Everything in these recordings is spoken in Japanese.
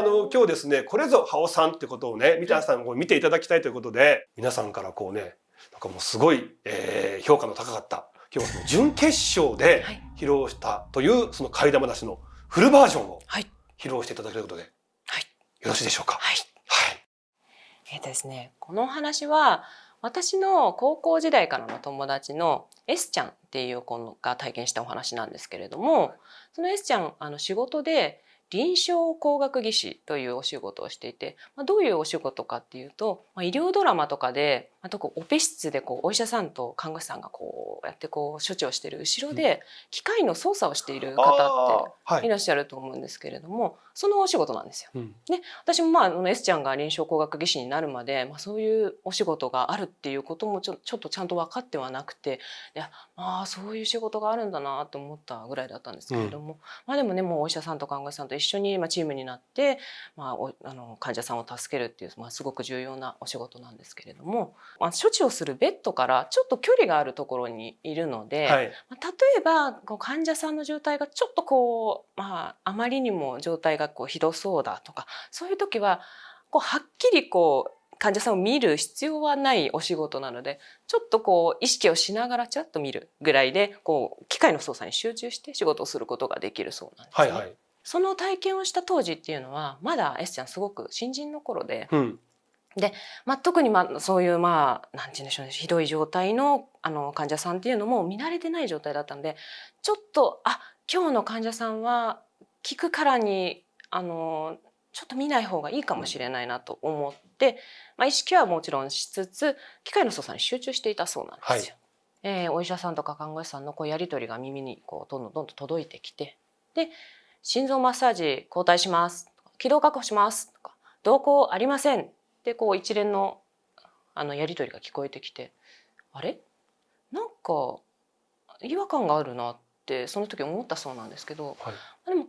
今日ですね、これぞハオさんってことをね、皆さん見ていただきたいということで、皆さんからこうね、なんかもうすごい、評価の高かった、今日はその準決勝で披露したというその替え玉出しのフルバージョンを披露していただけるということで、よろしいでしょうか。ですね、このお話は私の高校時代からの友達の S ちゃんっていう子が体験したお話なんですけれども、その S ちゃん仕事で臨床工学技師というお仕事をしていて、どういうお仕事かっていうと、医療ドラマとかでオペ室でお医者さんと看護師さんがこうやって処置をしている後ろで機械の操作をしている方っていらっしゃると思うんですけれども、そのお仕事なんですよ。で、私もS ちゃんが臨床工学技師になるまで、そういうお仕事があるっていうこともちょっとちゃんと分かってはなくて、いやそういう仕事があるんだなと思ったぐらいだったんですけれども、でもね、もうお医者さんと看護師さんと一緒にチームになって、患者さんを助けるっていう、すごく重要なお仕事なんですけれども、処置をするベッドからちょっと距離があるところにいるので、例えば患者さんの状態がちょっとあまりにも状態がひどそうだとか、そういう時ははっきり患者さんを見る必要はないお仕事なので、ちょっと意識をしながらちらっと見るぐらいで機械の操作に集中して仕事をすることができるそうなんですね。その体験をした当時っていうのはまだ S ちゃんすごく新人の頃で、で特にそういうなんて言うんでしょうね、ひどい状態の患者さんっていうのも見慣れてない状態だったんで、ちょっと今日の患者さんは聞くからにちょっと見ない方がいいかもしれないなと思って、意識はもちろんしつつ機械の操作に集中していたそうなんですよ。お医者さんとか看護師さんのやり取りが耳にどんどん届いてきて、で心臓マッサージ交代しますとか、気道確保しますとか、動向ありませんって一連のやり取りが聞こえてきて、あれなんか違和感があるなってその時思ったそうなんですけど、でも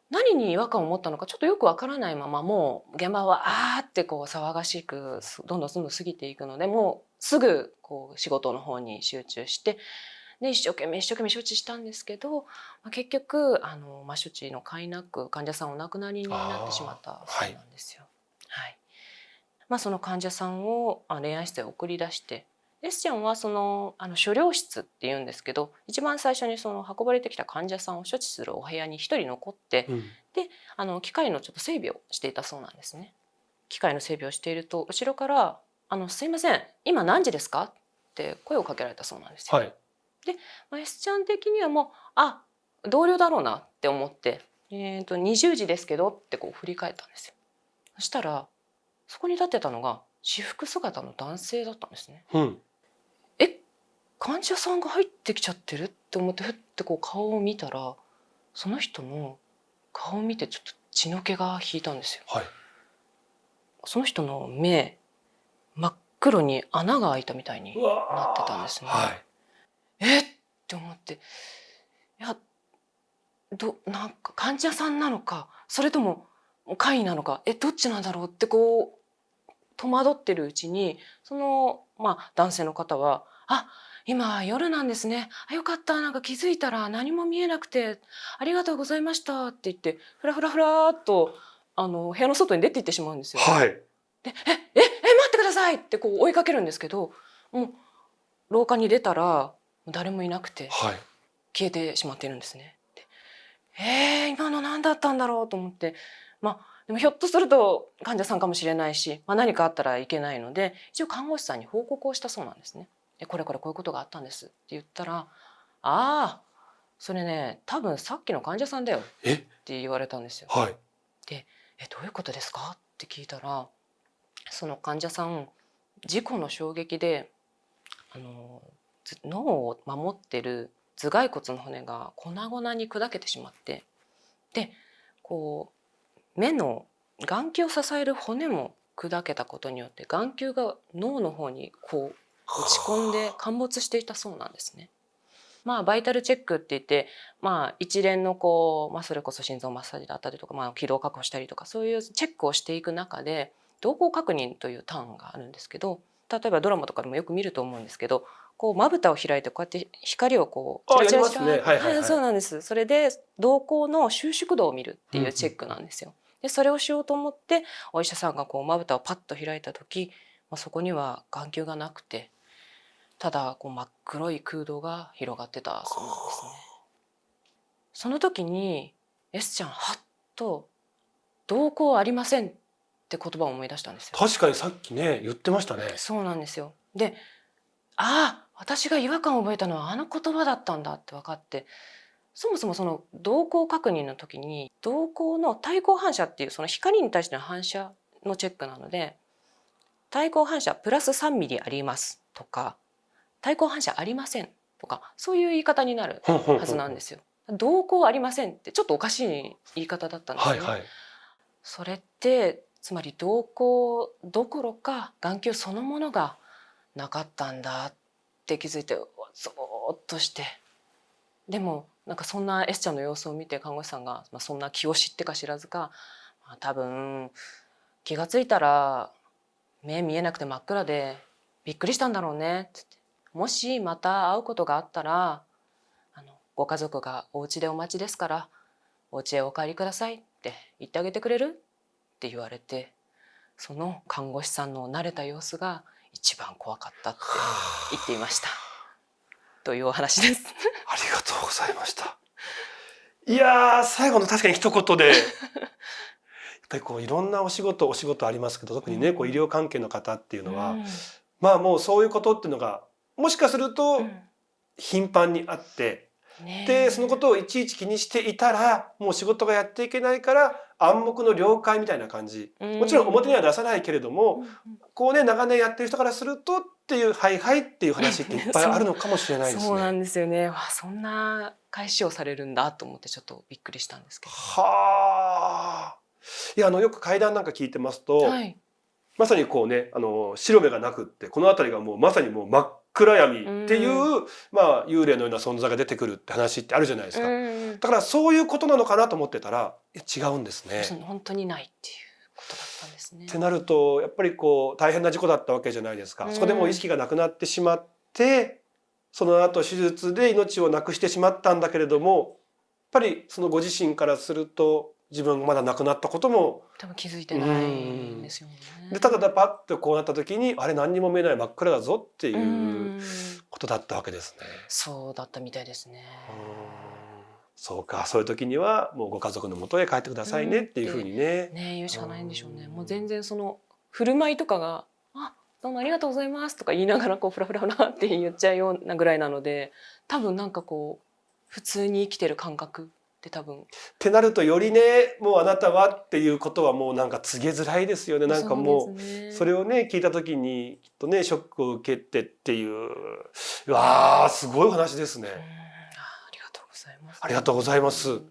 何に違和感を持ったのかちょっとよくわからないまま、もう現場はって騒がしくどんどん過ぎていくので、もうすぐ仕事の方に集中して、で一生懸命処置したんですけど、結局処置の甲斐なく患者さんお亡くなりになってしまったそうなんですよ。その患者さんを霊安室へ送り出して、S ちゃんは処療室っていうんですけど、一番最初に運ばれてきた患者さんを処置するお部屋に一人残って、で機械のちょっと整備をしていたそうなんですね。機械の整備をしていると後ろから「すいません、今何時ですか?」って声をかけられたそうなんですよ。で、S ちゃん的にはもう同僚だろうなって思って「20時ですけど」って振り返ったんですよ。そしたらそこに立ってたのが私服姿の男性だったんですね。患者さんが入ってきちゃってるって思ってふって顔を見たら、その人の顔を見てちょっと血の気が引いたんですよ。その人の目、真っ黒に穴が開いたみたいになってたんですね。って思って、いやなんか患者さんなのか、それとも怪異なのか、どっちなんだろうって戸惑ってるうちに、その男性の方は今夜なんですね。よかった。なんか気づいたら何も見えなくてありがとうございましたって言ってふらふらふらっと部屋の外に出て行ってしまうんですよ。で待ってくださいって追いかけるんですけど、もう廊下に出たら誰もいなくて消えてしまっているんですね。今の何だったんだろうと思って、でもひょっとすると患者さんかもしれないし、何かあったらいけないので一応看護師さんに報告をしたそうなんですね。これこういうことがあったんですって言ったら「それね、多分さっきの患者さんだよ」って言われたんですよ。でどういうことですかって聞いたら、その患者さん事故の衝撃で脳を守ってる頭蓋骨の骨が粉々に砕けてしまって、で目の眼球を支える骨も砕けたことによって眼球が脳の方に落ち込んで陥没していたそうなんですね。バイタルチェックって言って、一連のそれこそ心臓マッサージだったりとか、気道確保したりとか、そういうチェックをしていく中で動向確認というターンがあるんですけど、例えばドラマとかでもよく見ると思うんですけど、まぶたを開いてこうやって光をチラチラチラ、そうなんです。それで瞳孔の収縮度を見るっていうチェックなんですよ。でそれをしようと思ってお医者さんがこうまぶたをパッと開いた時、そこには眼球がなくて、ただこう真っ黒い空洞が広がってたそうなんですね。その時に S ちゃんはっと瞳孔ありませんって言葉を思い出したんですよ。確かにさっきね言ってましたね。そうなんですよ。で、ああ私が違和感を覚えたのはあの言葉だったんだって分かって、そもそもその瞳孔確認の時に瞳孔の対光反射っていうその光に対しての反射のチェックなので、対光反射プラス3ミリありますとか対光反射ありませんとか、そういう言い方になるはずなんですよ。瞳孔ありませんってちょっとおかしい言い方だったんですね。はいはい。それってつまり瞳孔どころか眼球そのものがなかったんだって気づいて、ゾーッとして、でもなんかそんな S ちゃんの様子を見て看護師さんが、そんな気を知ってか知らずか、多分気がついたら目見えなくて真っ暗でびっくりしたんだろうねって言って、もしまた会うことがあったらご家族がお家でお待ちですからお家へお帰りくださいって言ってあげてくれるって言われて、その看護師さんの慣れた様子が一番怖かったって言っていましたというお話です。ありがとうございました。いやー、最後の確かに一言でやっぱりこういろんなお仕事ありますけど、特にねこう医療関係の方っていうのは、まあもうそういうことっていうのがもしかすると頻繁にあって、でそのことをいちいち気にしていたらもう仕事がやっていけないから暗黙の了解みたいな感じ、もちろん表には出さないけれども、こうね長年やってる人からするとっていうはいはいっていう話っていっぱいあるのかもしれないですね。そうなんですよね。そんな返しをされるんだと思ってちょっとびっくりしたんですけど。はあ。いやよく怪談なんか聞いてますと、はい、まさにこうね白目がなくってこの辺りがもうまさにもう真っ暗闇っていう、まあ幽霊のような存在が出てくるって話ってあるじゃないですか。だからそういうことなのかなと思ってたら違うんですね。本当にないっていうことだったんですね。ってなるとやっぱりこう大変な事故だったわけじゃないですか。そこでもう意識がなくなってしまって、その後手術で命をなくしてしまったんだけれども、やっぱりそのご自身からすると自分がまだ亡くなったことも多分気づいてないんですよね。でただパッとこうなった時にあれ何にも見えない真っ暗だぞっていうことだったわけですね。そうだったみたいですね。そうか、そういう時にはもうご家族の元へ帰ってくださいねっていうふうにね言うしかないんでしょうね。もう全然その振る舞いとかが「あ、どうもありがとうございます」とか言いながらこうフラフラフラって言っちゃうようなぐらいなので、多分なんかこう普通に生きてる感覚って多分。ってなるとよりねもうあなたはっていうことはもうなんか告げづらいですよね。なんかもうそれをね聞いた時にきっとねショックを受けてっていう、うわーすごいお話ですね。ありがとうございます。ありがとうございます。